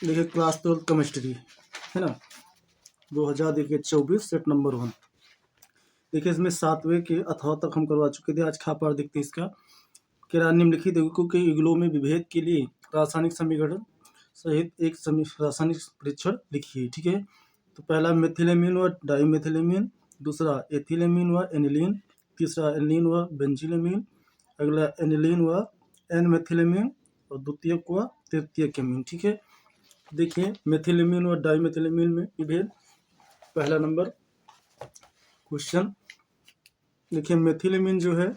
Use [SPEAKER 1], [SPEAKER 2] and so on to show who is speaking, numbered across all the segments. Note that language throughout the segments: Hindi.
[SPEAKER 1] देखिए क्लास 12 केमिस्ट्री है ना, 2024 सेट नंबर 1। देखिए इसमें 7वें के अथवा तक हम करवा चुके थे। आज खा पार देखते हैं इसका। कि निम्नलिखित यौगिकों के युगलों में विभेद के लिए रासायनिक समीकरण सहित एक रासायनिक परीक्षण लिखिए। ठीक है, तो पहला मेथिलेमीन व डाईमेथिलेमीन, दूसरा एथिलेमीन व एनिलीन, तीसरा एनिलीन व बेंजीलेमीन, अगला एनिलीन व एन मेथिलेमीन और द्वितीयक व तृतीयक एमीन। ठीक है, देखिए मेथिलेमीन और डाईमेथिलेमीन में विभेद। पहला नंबर क्वेश्चन देखिए, मेथिलेमीन जो है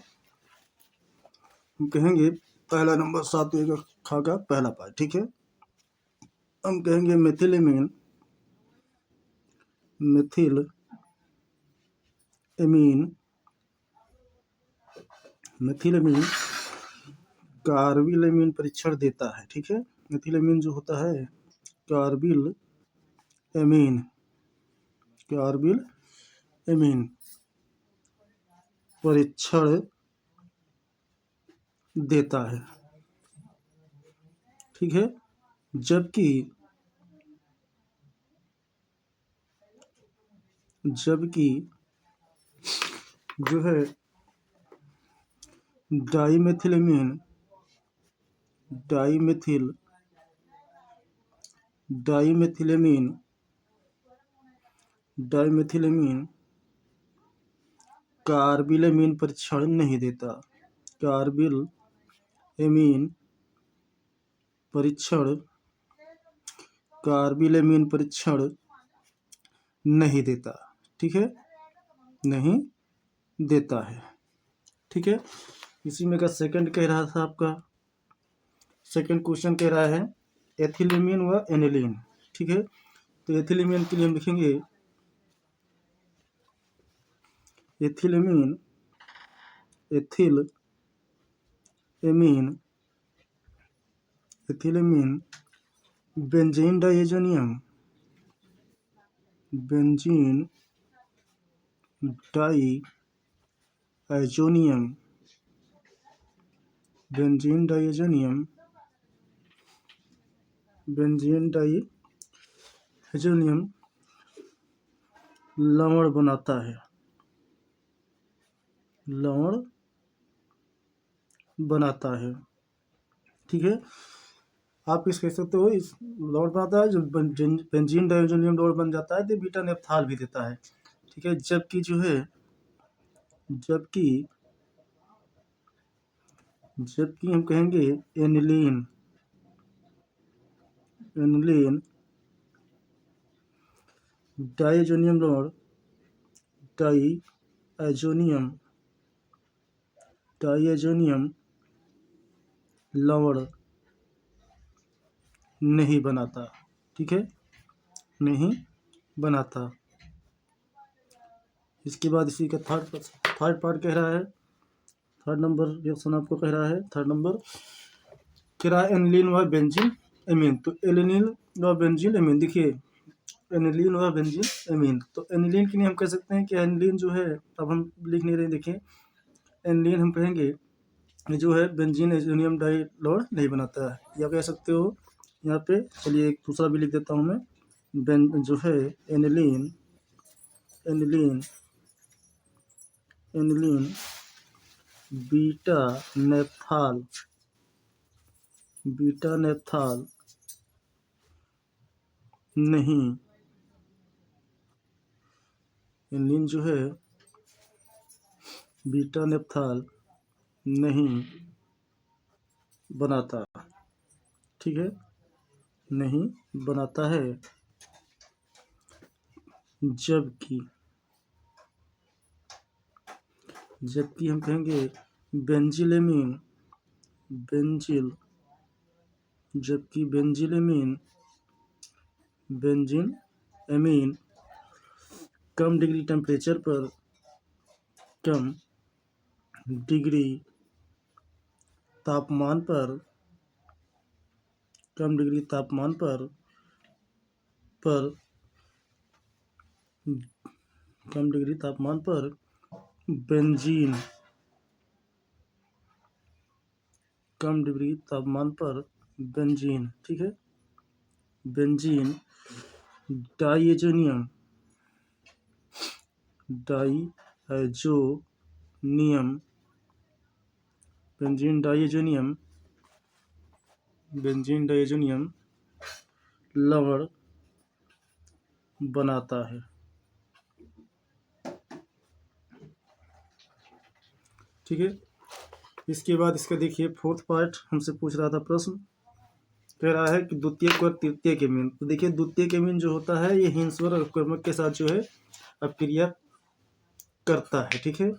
[SPEAKER 1] हम कहेंगे पहला नंबर 7वें का खा का पहला पार्ट। ठीक है, हम कहेंगे मेथिलेमीन मेथिलेमीन कार्बिलेमीन परीक्षण देता है। ठीक है, मेथिलेमीन जो होता है कार्बिल एमीन परीक्षण देता है। ठीक है, जबकि जो है डाईमेथिलेमीन कार्बिलेमीन परीक्षण नहीं देता। कार्बिलेमीन परीक्षण नहीं देता। ठीक है, नहीं देता है। ठीक है, इसी में का सेकंड कह रहा था आपका सेकंड क्वेश्चन कह रहा है एथिलेमीन व एनिलीन। ठीक है, तो एथिलेमीन के लिए हम लिखेंगे एथिलेमीन बेंजीन डाइएजोनियम लवण बनाता है। ठीक है, आप इस कह सकते हो इस लवण बनाता है। जो बेंजीन डाइएजोनियम लवण बन जाता है तो बीटा नेप्थाल भी देता है। ठीक है, जबकि हम कहेंगे एनिलीन डाइएजोनियम लवण नहीं बनाता। ठीक है, नहीं बनाता। इसके बाद इसी का थर्ड पार्ट कह रहा है, थर्ड नंबर रिएक्शन आपको कह रहा है। थर्ड नंबर कह रहा है एनिलीन व बेंजीन एमीन। तो एनिलीन व बेंजीन एमीन, देखिए एनिलीन व बेंजीन एमीन, तो एनिलीन के लिए हम कह सकते हैं कि एनिलीन जो है, अब हम लिख नहीं रहे, देखिए एनिलीन हम कहेंगे जो है बेंजीन एजोनियम डाई लवण नहीं बनाता है, या कह सकते हो यहाँ पे। चलिए एक दूसरा भी लिख देता हूँ मैं, जो है एनिलीन बीटा नेप्थाल नहीं, एनिलीन जो है बीटा नेप्थाल नहीं बनाता। ठीक है, नहीं बनाता है। जबकि हम कहेंगे बेंजीलेमीन बेंजीन एमीन कम डिग्री तापमान पर बेंजीन ठीक है, बेंजीन डाइएजोनियम बेंजीन डाइएजोनियम लवण बनाता है। ठीक है, इसके बाद इसका देखिए फोर्थ पार्ट हमसे पूछ रहा था प्रश्न, कह रहा है कि द्वितीयक और तृतीयक एमीन। तो देखिए द्वितीयक एमीन जो होता है ये हिंसवर अपकर्मक के साथ जो है अपक्रिया करता है। ठीक है,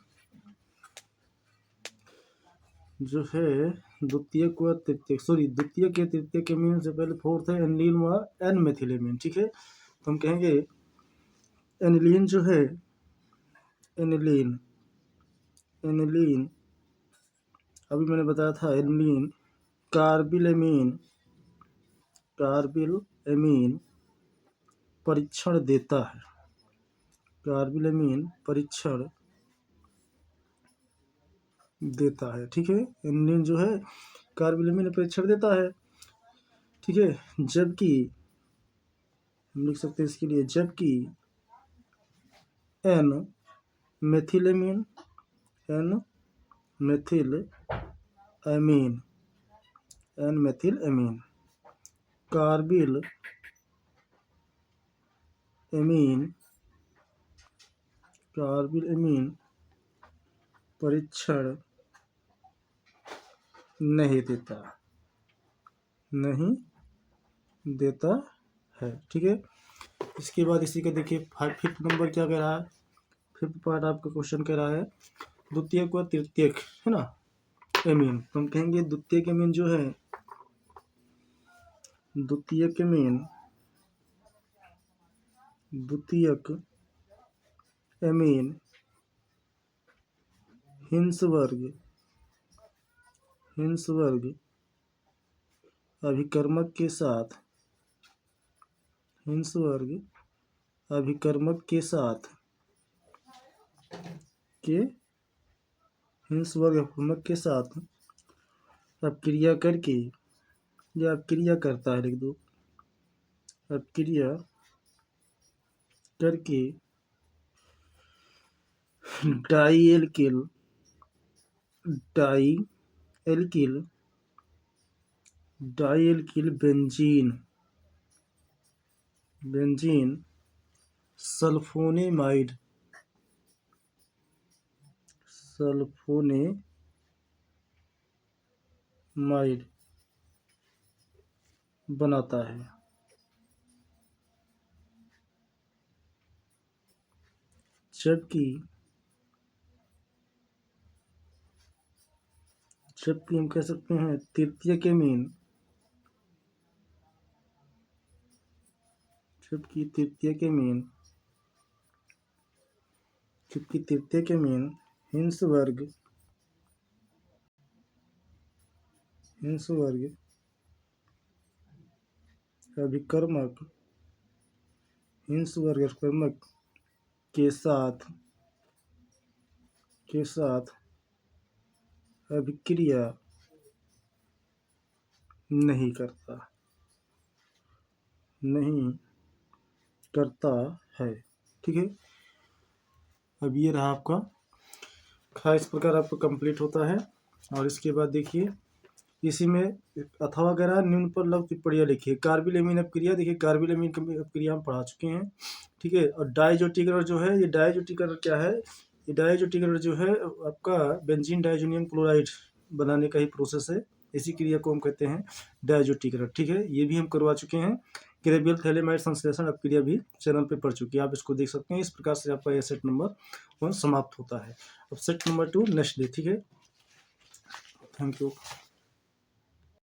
[SPEAKER 1] जो है द्वितीयक व तृतीयक द्वितीयक या तृतीयक एमीन से पहले फोर्थ है एनिलीन व एन मेथिलेमीन। ठीक है, तो हम कहेंगे एनिलीन जो है एनिलीन अभी मैंने बताया था एनिलीन कार्बिल एमीन परीक्षण देता है। कार्बिल एमीन परीक्षण देता है। ठीक है, एनिलीन जो है कार्बिल एमीन परीक्षण देता है। ठीक है, जबकि हम लिख सकते हैं इसके लिए, जबकि N methylamine carbylamine परीक्षण नहीं देता है। ठीक है, इसके बाद इसी का देखिए फिफ्थ नंबर क्या कह रहा है। फिफ्थ पार्ट आपका क्वेश्चन कह रहा है द्वितीयक व तृतीयक है ना एमीन। तो हम कहेंगे द्वितीयक एमीन जो है द्वितीयक एमीन हिंसवर्ग अभिकर्मक के साथ अपक्रिया करके या अपक्रिया करता है, लिख दो, अपक्रिया करके डाइएल्किल बेंजीन सल्फोनेमाइड बनाता है। जबकि हम कह सकते हैं तृतीयक एमीन हिंसवर्ग अभिकर्मक के साथ अभिक्रिया नहीं करता है। ठीक है, अब ये रहा आपका खा, इस प्रकार आपको कंप्लीट होता है। और इसके बाद देखिए इसी में अथवा वगैरह निम्न पर लघु टिप्पणियाँ लिखिए। कार्बिल एमीन अपक्रिया, देखिए कार्बिल एमीन की अपक्रिया हम पढ़ा चुके हैं। ठीक है, और डाइजोटिकरण जो है, ये डाइजोटिकरण क्या है, ये डाइजोटिकरण जो है आपका बेंजीन डाइजोनियम क्लोराइड बनाने का ही प्रोसेस है। इसी क्रिया को हम कहते हैं डाइजोटिकरण। ठीक है, ये भी हम करवा चुके हैं। क्रेबियल थैलेमाइड संश्लेषण अपक्रिया भी चैनल पे पढ़ चुकी है, आप इसको देख सकते हैं। इस प्रकार से आपका यह सेट नंबर 1 समाप्त होता है। अब सेट नंबर 2 नेक्स्ट डे। ठीक है, थैंक यू।